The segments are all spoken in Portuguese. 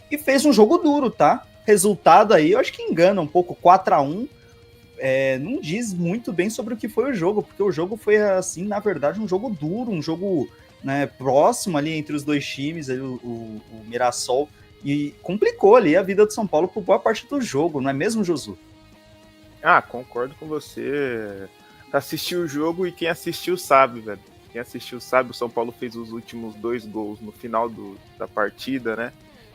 e fez um jogo duro, tá? Resultado aí, eu acho que engana um pouco, 4-1, não diz muito bem sobre o que foi o jogo, porque o jogo foi, assim, na verdade, um jogo duro, um jogo, né, próximo ali entre os dois times, ali, o Mirassol, e complicou ali a vida do São Paulo por boa parte do jogo, não é mesmo, Josu? Concordo com você. Assistiu o jogo e quem assistiu sabe, velho. Quem assistiu sabe, o São Paulo fez os últimos 2 gols no final da partida, né?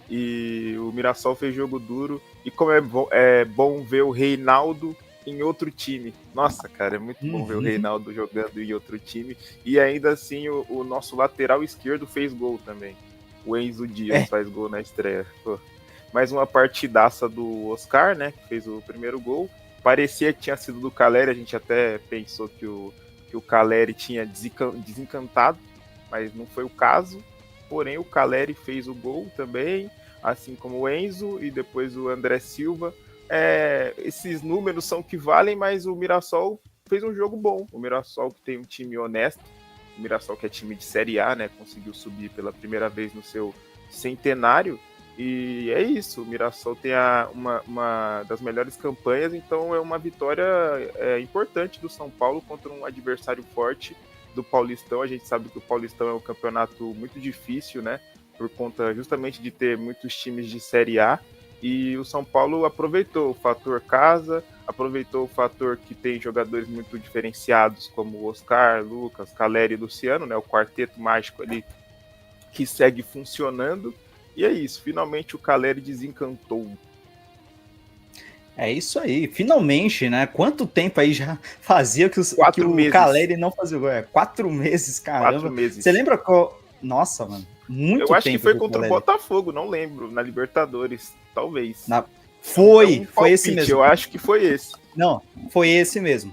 E o Mirassol fez jogo duro. E como é bom ver o Reinaldo em outro time. Nossa, cara, é muito bom ver o Reinaldo jogando em outro time. E ainda assim, o nosso lateral esquerdo fez gol também. O Enzo Dias faz gol na estreia. Pô. Mais uma partidaça do Oscar, né? Que fez o primeiro gol. Parecia que tinha sido do Caleri, a gente até pensou que o Caleri tinha desencantado, mas não foi o caso. Porém, o Caleri fez o gol também, assim como o Enzo e depois o André Silva. Esses números são que valem, mas o Mirassol fez um jogo bom. O Mirassol que tem um time honesto, o Mirassol que é time de Série A, né, conseguiu subir pela primeira vez no seu centenário. E é isso, o Mirassol tem uma das melhores campanhas, então é uma vitória importante do São Paulo contra um adversário forte do Paulistão. A gente sabe que o Paulistão é um campeonato muito difícil, né? Por conta justamente de ter muitos times de Série A. E o São Paulo aproveitou o fator casa, aproveitou o fator que tem jogadores muito diferenciados, como Oscar, Lucas, Caleri e Luciano, né? O quarteto mágico ali que segue funcionando. E é isso, finalmente o Caleri desencantou. É isso aí, finalmente, né? Quanto tempo aí já fazia que o Caleri não fazia gol? 4 meses, caramba. 4 meses. Você lembra qual... Nossa, mano, muito tempo. Eu acho que foi contra Caleri... o Botafogo, não lembro, na Libertadores, talvez. Foi esse mesmo. Eu acho que foi esse. Não, foi esse mesmo,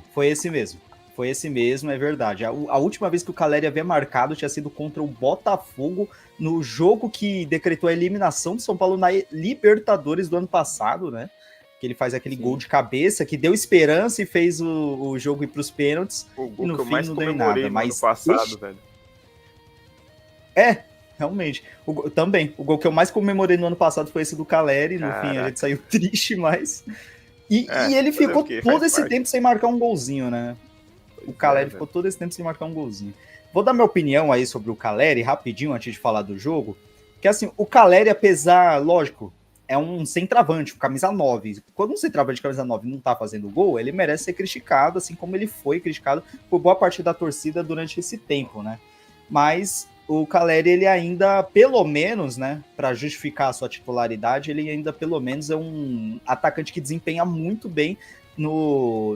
é verdade. A última vez que o Caleri havia marcado tinha sido contra o Botafogo, no jogo que decretou a eliminação do São Paulo na Libertadores do ano passado, né? Que ele faz aquele gol de cabeça, que deu esperança e fez o jogo ir para os pênaltis. O gol e no que eu fim mais não deu comemorei nada. no Mas ano passado, velho. Realmente. Também. O gol que eu mais comemorei no ano passado foi esse do Caleri. No fim, a gente saiu triste, mas... E ele ficou todo esse tempo sem marcar um golzinho, né? O Caleri ficou todo esse tempo sem marcar um golzinho. Vou dar minha opinião aí sobre o Caleri, rapidinho, antes de falar do jogo. Que assim, o Caleri, apesar, lógico, é um centroavante, um camisa 9. Quando um centroavante de camisa 9 não tá fazendo gol, ele merece ser criticado, assim como ele foi criticado por boa parte da torcida durante esse tempo, né? Mas o Caleri, ele ainda, pelo menos, né, para justificar a sua titularidade, ele ainda, pelo menos, é um atacante que desempenha muito bem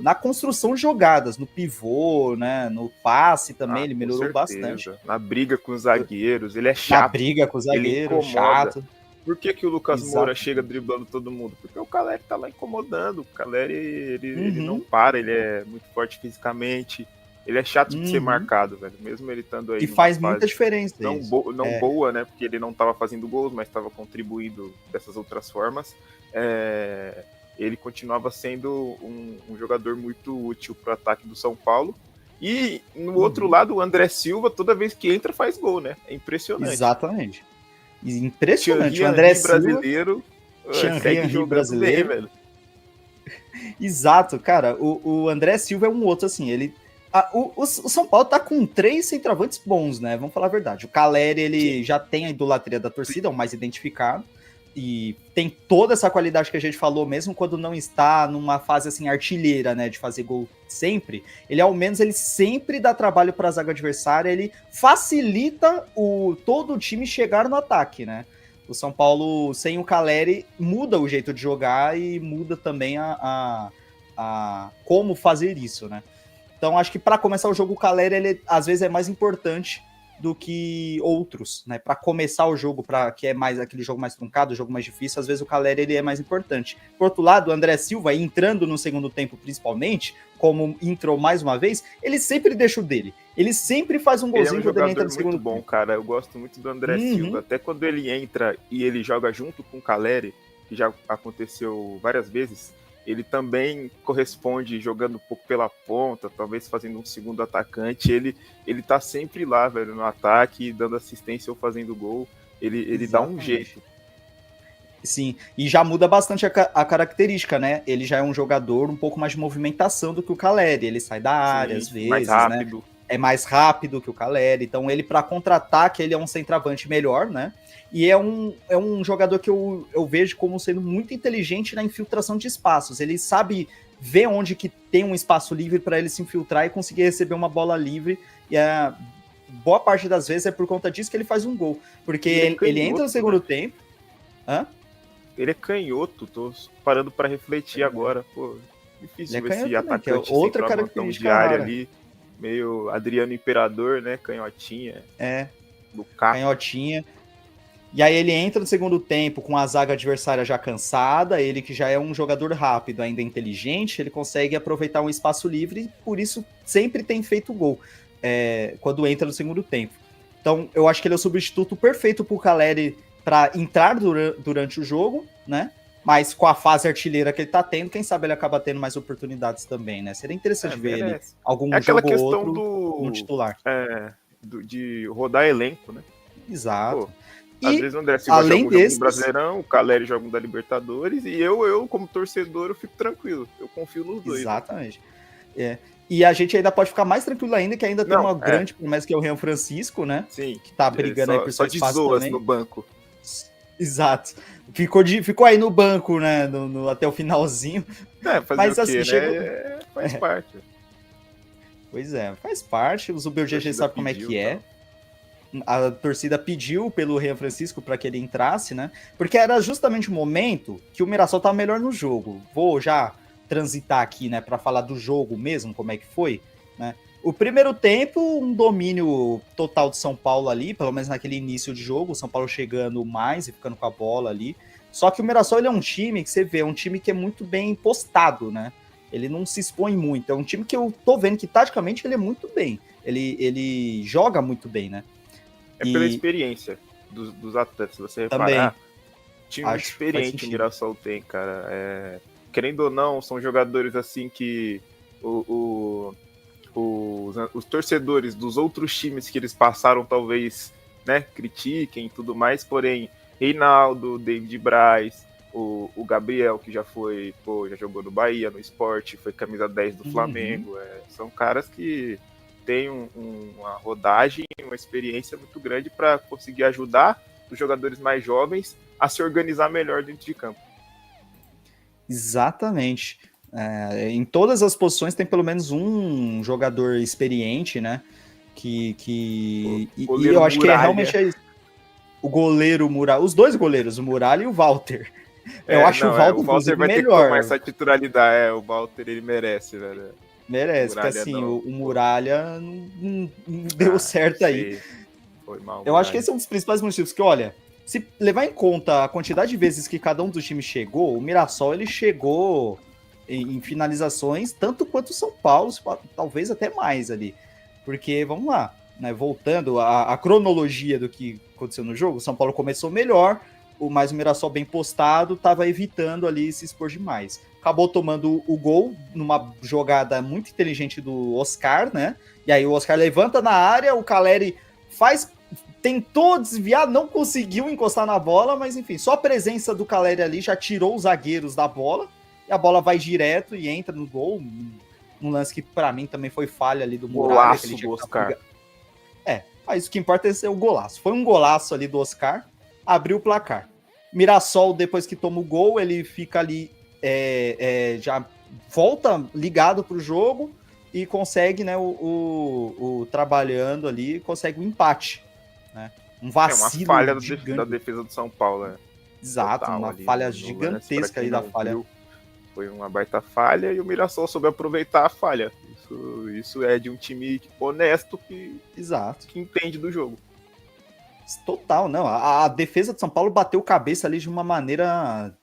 na construção de jogadas, no pivô, né, no passe também, ele melhorou bastante. Na briga com os zagueiros, ele é chato. Na briga com os zagueiros, chato. Por que o Lucas Moura chega driblando todo mundo? Porque o Caleri tá lá incomodando. O Caleri, ele não para, ele é muito forte fisicamente. Ele é chato de ser marcado, velho. Mesmo ele estando aí. E faz muita diferença. Não boa, né? Porque ele não estava fazendo gols, mas estava contribuindo dessas outras formas. Ele continuava sendo um jogador muito útil para o ataque do São Paulo. E no outro lado, o André Silva, toda vez que entra, faz gol, né? É impressionante. Exatamente. Impressionante. Thierry o André Silva brasileiro segue jogando brasileiro. bem, velho. Exato, cara. O André Silva é um outro, assim, ele... O São Paulo tá com 3 centroavantes bons, né? Vamos falar a verdade. O Caleri, ele já tem a idolatria da torcida, é o mais identificado. E tem toda essa qualidade que a gente falou, mesmo quando não está numa fase assim artilheira, né, de fazer gol sempre, ele ao menos ele sempre dá trabalho para a zaga adversária, ele facilita todo o time chegar no ataque, né? O São Paulo sem o Caleri muda o jeito de jogar e muda também a como fazer isso, né? Então acho que para começar o jogo o Caleri, ele às vezes é mais importante do que outros, né? Para começar o jogo, para que é mais aquele jogo mais truncado, o jogo mais difícil, às vezes o Caleri ele é mais importante. Por outro lado, o André Silva, entrando no segundo tempo principalmente, como entrou mais uma vez, ele sempre deixa o dele. Ele sempre faz um golzinho quando ele entra no segundo tempo. Muito bom, cara. Eu gosto muito do André Silva. Até quando ele entra e ele joga junto com o Caleri, que já aconteceu várias vezes, ele também corresponde jogando um pouco pela ponta, talvez fazendo um segundo atacante. Ele tá sempre lá, velho, no ataque, dando assistência ou fazendo gol. Ele dá um jeito. Sim, e já muda bastante a característica, né? Ele já é um jogador um pouco mais de movimentação do que o Caleri. Ele sai da área Sim, às mais vezes, né? rápido. É mais rápido que o Caleri. Então, ele, para contra-ataque, ele é um centroavante melhor, né? E é um jogador que eu vejo como sendo muito inteligente na infiltração de espaços. Ele sabe ver onde que tem um espaço livre para ele se infiltrar e conseguir receber uma bola livre. E boa parte das vezes é por conta disso que ele faz um gol. Porque ele entra no segundo tempo. Hã? Ele é canhoto, tô parando para refletir agora. Pô, difícil ver esse atacante outra característica de área ali, meio Adriano Imperador, né? Canhotinha. Do canhotinha. E aí ele entra no segundo tempo com a zaga adversária já cansada, ele que já é um jogador rápido, ainda inteligente, ele consegue aproveitar um espaço livre e por isso sempre tem feito gol quando entra no segundo tempo. Então eu acho que ele é o substituto perfeito pro Caleri para entrar durante o jogo, né? Mas com a fase artilheira que ele tá tendo, quem sabe ele acaba tendo mais oportunidades também, né? Seria interessante ver ele algum jogo ou outro no titular. De rodar elenco, né? Exato. Pô, às vezes o André Silva joga um jogo do Brasileirão, o Caleri joga um da Libertadores, e eu, como torcedor, eu fico tranquilo. Eu confio nos dois. Exatamente. E a gente ainda pode ficar mais tranquilo ainda, que ainda tem uma grande promessa que é o Rian Francisco, né? Sim. Que tá brigando aí por só de zoas também no banco. Exato. Ficou aí no banco, né? Até o finalzinho. Mas o quê, né? Faz parte. Pois é, faz parte. O ZuBelGG sabe como é que é. A torcida pediu pelo Rian Francisco para que ele entrasse, né? Porque era justamente o momento que o Mirassol tava melhor no jogo. Vou já transitar aqui, né? Para falar do jogo mesmo, como é que foi, né? O primeiro tempo, um domínio total de São Paulo ali, pelo menos naquele início de jogo, o São Paulo chegando mais e ficando com a bola ali. Só que o Mirassol ele é um time que você vê, é um time que é muito bem postado, né? Ele não se expõe muito. É um time que eu tô vendo que taticamente ele é muito bem. Ele joga muito bem, né? Pela experiência dos atletas, se você reparar. Time muito experiente o Mirassol tem, cara. Querendo ou não, são jogadores assim que os torcedores dos outros times que eles passaram talvez, né, critiquem e tudo mais, porém Reinaldo, David Braz, o Gabriel, que já jogou no Bahia, no Sport, foi camisa 10 do Flamengo, são caras que têm uma rodagem, uma experiência muito grande para conseguir ajudar os jogadores mais jovens a se organizar melhor dentro de campo. Exatamente. Em todas as posições tem pelo menos um jogador experiente, né? E eu acho Muralha. Que realmente é isso. O goleiro Muralha, os dois goleiros, o Muralha e o Walter. Eu acho o Walter vai melhor. Ter que tomar essa titularidade. O Walter ele merece, velho. Merece, porque assim, o Muralha não deu certo aí. Foi mal. Eu acho que esse é um dos principais motivos, que olha, se levar em conta a quantidade de vezes que cada um dos times chegou, o Mirassol ele chegou em finalizações tanto quanto o São Paulo, talvez até mais ali. Porque, vamos lá, né, voltando à cronologia do que aconteceu no jogo, o São Paulo começou melhor, mas o Mirassol bem postado estava evitando ali se expor demais. Acabou tomando o gol numa jogada muito inteligente do Oscar, né? E aí o Oscar levanta na área, o Caleri tentou desviar, não conseguiu encostar na bola, mas enfim, só a presença do Caleri ali já tirou os zagueiros da bola, e a bola vai direto e entra no gol, um lance que para mim também foi falha ali do Muralha. Golaço do Oscar. Mas o que importa é ser o golaço. Foi um golaço ali do Oscar, abriu o placar. Mirassol, depois que toma o gol, ele fica ali, já volta ligado pro jogo e consegue, né, trabalhando ali, consegue um empate. Né? Um vacilo uma falha da defesa do São Paulo, né? Exato, total, uma falha gigantesca aí da falha. Viu, foi uma baita falha e o Mirassol soube aproveitar a falha. Isso é de um time honesto que entende do jogo. Total, não. A defesa de São Paulo bateu cabeça ali de uma maneira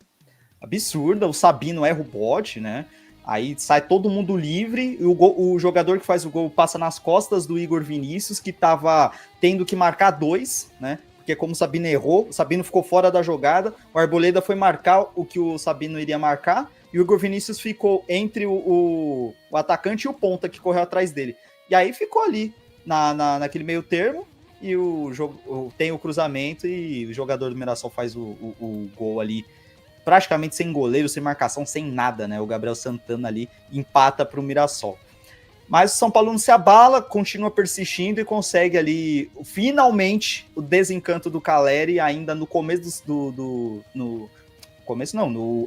absurda. O Sabino erra o bote, né? Aí sai todo mundo livre, e o jogador que faz o gol passa nas costas do Igor Vinícius, que tava tendo que marcar 2, né? Porque como o Sabino errou, o Sabino ficou fora da jogada, o Arboleda foi marcar o que o Sabino iria marcar, e o Igor Vinícius ficou entre o atacante e o ponta que correu atrás dele. E aí ficou ali, naquele meio termo, e o jogo tem o cruzamento e o jogador do Mirassol faz o gol ali, praticamente sem goleiro, sem marcação, sem nada, né? O Gabriel Santana ali empata para o Mirassol. Mas o São Paulo não se abala, continua persistindo e consegue ali, finalmente, o desencanto do Caleri, ainda no começo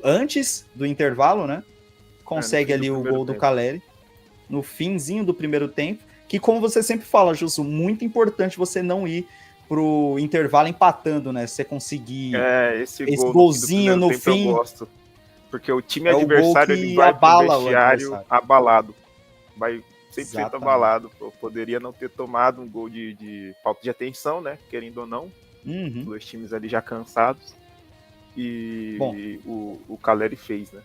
antes do intervalo, né? Consegue ali o gol do Caleri, no finzinho do primeiro tempo, que, como você sempre fala, Jusso, muito importante você não ir pro intervalo empatando, né? Você conseguir esse golzinho no fim. Eu gosto, porque o time adversário ele vai pro vestiário abalado. Vai 100% abalado. Pô, poderia não ter tomado um gol de falta de atenção, né? Querendo ou não. Os dois times ali já cansados. E o Caleri fez, né?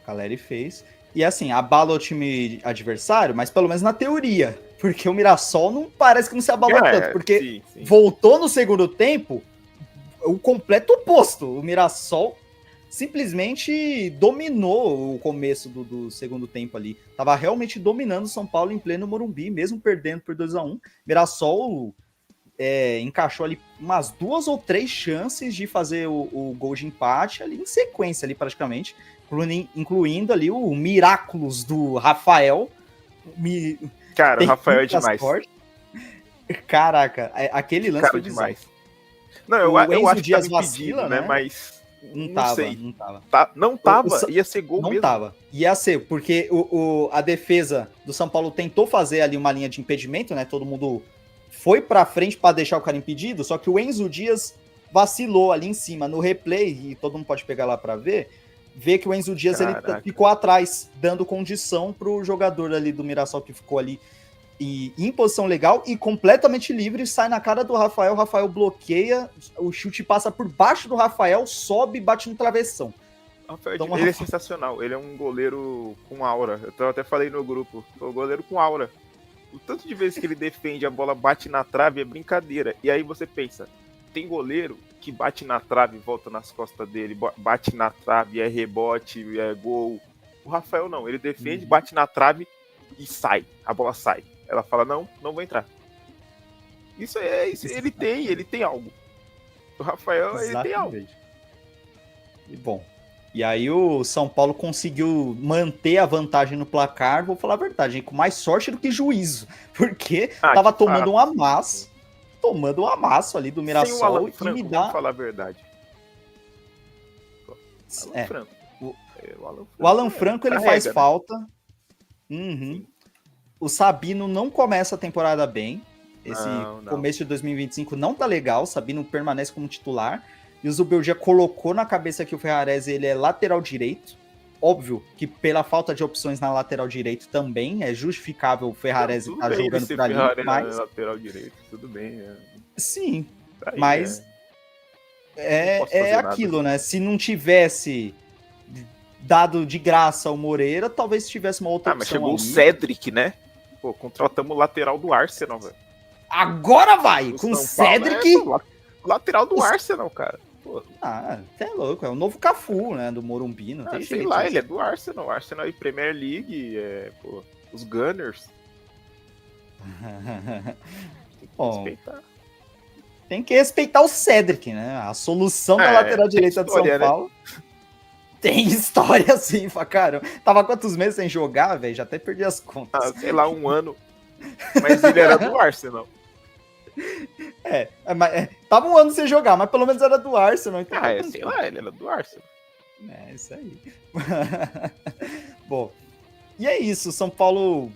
Caleri fez. E assim, abala o time adversário, mas pelo menos na teoria. Porque o Mirassol não parece que não se abalou tanto. Porque sim. Voltou no segundo tempo o completo oposto. O Mirassol simplesmente dominou o começo do segundo tempo ali. Tava realmente dominando o São Paulo em pleno Morumbi, mesmo perdendo por 2-1. Mirassol encaixou ali umas 2 ou 3 chances de fazer o gol de empate ali em sequência ali praticamente, incluindo ali o Miraculous do Rafael. Cara, o Rafael é demais. Caraca, aquele lance foi demais. Não, eu acho que tava impedido, né? Mas não tava. Não tava, ia ser gol mesmo. Não tava. Ia ser, porque a defesa do São Paulo tentou fazer ali uma linha de impedimento, né? Todo mundo foi pra frente para deixar o cara impedido, só que o Enzo Dias vacilou ali em cima. No replay, e todo mundo pode pegar lá pra ver que o Enzo Dias ele ficou atrás, dando condição pro jogador ali do Mirassol que ficou ali em posição legal e completamente livre, sai na cara do Rafael, o Rafael bloqueia, o chute passa por baixo do Rafael, sobe e bate no travessão. Então, ele é sensacional, ele é um goleiro com aura, eu até falei no grupo, o goleiro com aura. O tanto de vezes que ele defende, a bola bate na trave, é brincadeira. E aí você pensa, tem goleiro que bate na trave e volta nas costas dele, bate na trave, é rebote, é gol. O Rafael não, ele defende, bate na trave e sai, a bola sai. Ela fala, não vou entrar. Isso ele tem algo. O Rafael, ele tem algo. E bom, e aí o São Paulo conseguiu manter a vantagem no placar, vou falar a verdade, com mais sorte do que juízo, porque tava tomando um amasso. Tomando um amasso ali do Mirassol. Sem o Alan Franco, vamos falar a verdade. O Alan Franco ele faz falta. O Sabino não começa a temporada bem. Esse começo de 2025 não tá legal. O Sabino permanece como titular. E o Zubeldia colocou na cabeça que o Ferrarese ele é lateral direito. Óbvio que pela falta de opções na lateral direito também é justificável o Ferrarese estar jogando por ali. Mas lateral direito, tudo bem. Sim, mas é aquilo, né? Se não tivesse dado de graça o Moreira, talvez tivesse uma outra opção. Mas chegou ali. O Cedric, né? Pô, contratamos o lateral do Arsenal, velho. Agora vai! Com o Cedric! Lateral do Arsenal, cara. Pô. Você é louco, é o novo Cafu, né? Do Morumbi, não tem sei jeito. Lá, ele é do Arsenal. Arsenal e Premier League, os Gunners. Tem que respeitar. Tem que respeitar o Cedric, né? A solução da lateral direita de São Paulo. Né? Tem história sim, cara. Tava quantos meses sem jogar, velho? Já até perdi as contas. Sei lá, 1 ano. Mas ele era do Arsenal. Tava 1 ano sem jogar, mas pelo menos era do Arsenal. Então sei lá, ele era do Arsenal. Isso aí. Bom, e é isso. São Paulo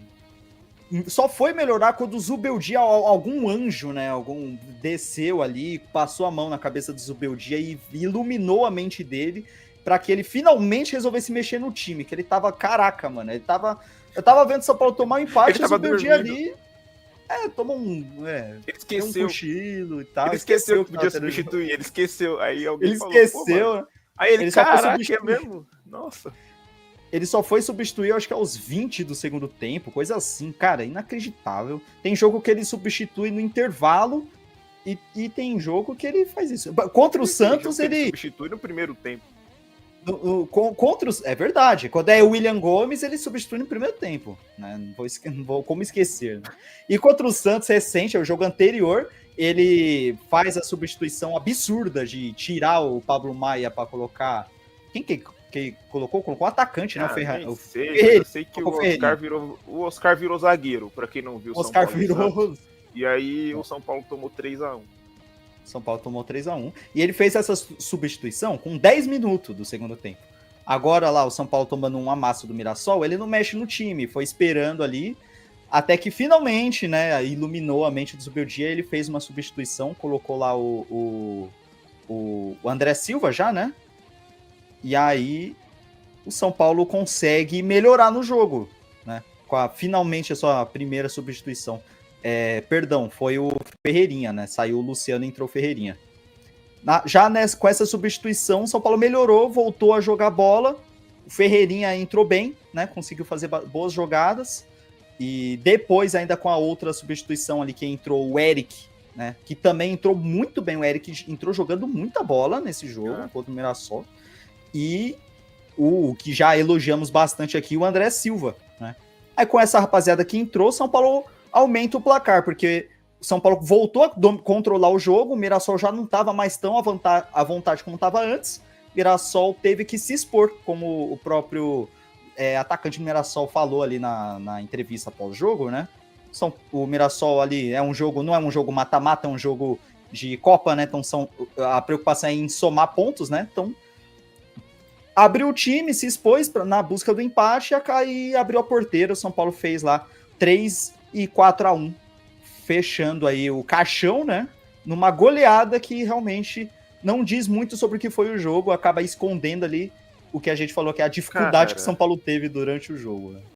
só foi melhorar quando o Zubeldia, algum anjo, né? Algum desceu ali, passou a mão na cabeça do Zubeldia e iluminou a mente dele para que ele finalmente resolvesse mexer no time. Que ele tava, caraca, mano. Eu tava vendo o São Paulo tomar um empate, o Zubeldia ali. Tomou ele esqueceu. Um cochilo e tal. Ele esqueceu que podia substituir. Ele esqueceu. Aí alguém falou. Ele esqueceu. Aí ele caraca, é mesmo? Nossa. Ele só foi substituir, acho que aos 20 do segundo tempo, coisa assim, cara, inacreditável. Tem jogo que ele substitui no intervalo e tem jogo que ele faz isso. Contra o Santos, ele substitui no primeiro tempo. Contra os, é verdade. Quando é o William Gomes, ele substitui no primeiro tempo. Né? Não vou como esquecer. Né? E contra o Santos, recente, é o jogo anterior, ele faz a substituição absurda de tirar o Pablo Maia para colocar. Quem que colocou? Colocou um atacante, né? Eu sei que o Oscar virou zagueiro, para quem não viu. O Oscar virou. E aí o São Paulo tomou 3-1. São Paulo tomou 3-1. E ele fez essa substituição com 10 minutos do segundo tempo. Agora lá, o São Paulo tomando um amasso do Mirassol, ele não mexe no time, foi esperando ali, até que finalmente, né, iluminou a mente do Zubeldia, ele fez uma substituição, colocou lá o André Silva já, né? E aí o São Paulo consegue melhorar no jogo, né? Finalmente a sua primeira substituição. Foi o Ferreirinha, né? Saiu o Luciano e entrou o Ferreirinha. Com essa substituição, o São Paulo melhorou, voltou a jogar bola. O Ferreirinha entrou bem, né? Conseguiu fazer boas jogadas. E depois, ainda com a outra substituição ali, que entrou o Eric, né? Que também entrou muito bem. O Eric entrou jogando muita bola nesse jogo, contra o Mirassol. E o que já elogiamos bastante aqui, o André Silva, né? Aí com essa rapaziada que entrou, São Paulo aumenta o placar, porque o São Paulo voltou a controlar o jogo, o Mirassol já não estava mais tão à vontade como estava antes, o Mirassol teve que se expor, como o próprio atacante do Mirassol falou ali na entrevista pós-jogo, né? O Mirassol ali não é um jogo mata-mata, é um jogo de Copa, né? Então a preocupação é em somar pontos, né? Então abriu o time, se expôs na busca do empate e abriu a porteira. O São Paulo fez lá 3-4-1, fechando aí o caixão, né? Numa goleada que realmente não diz muito sobre o que foi o jogo, acaba escondendo ali o que a gente falou, que é a dificuldade que o São Paulo teve durante o jogo. Né?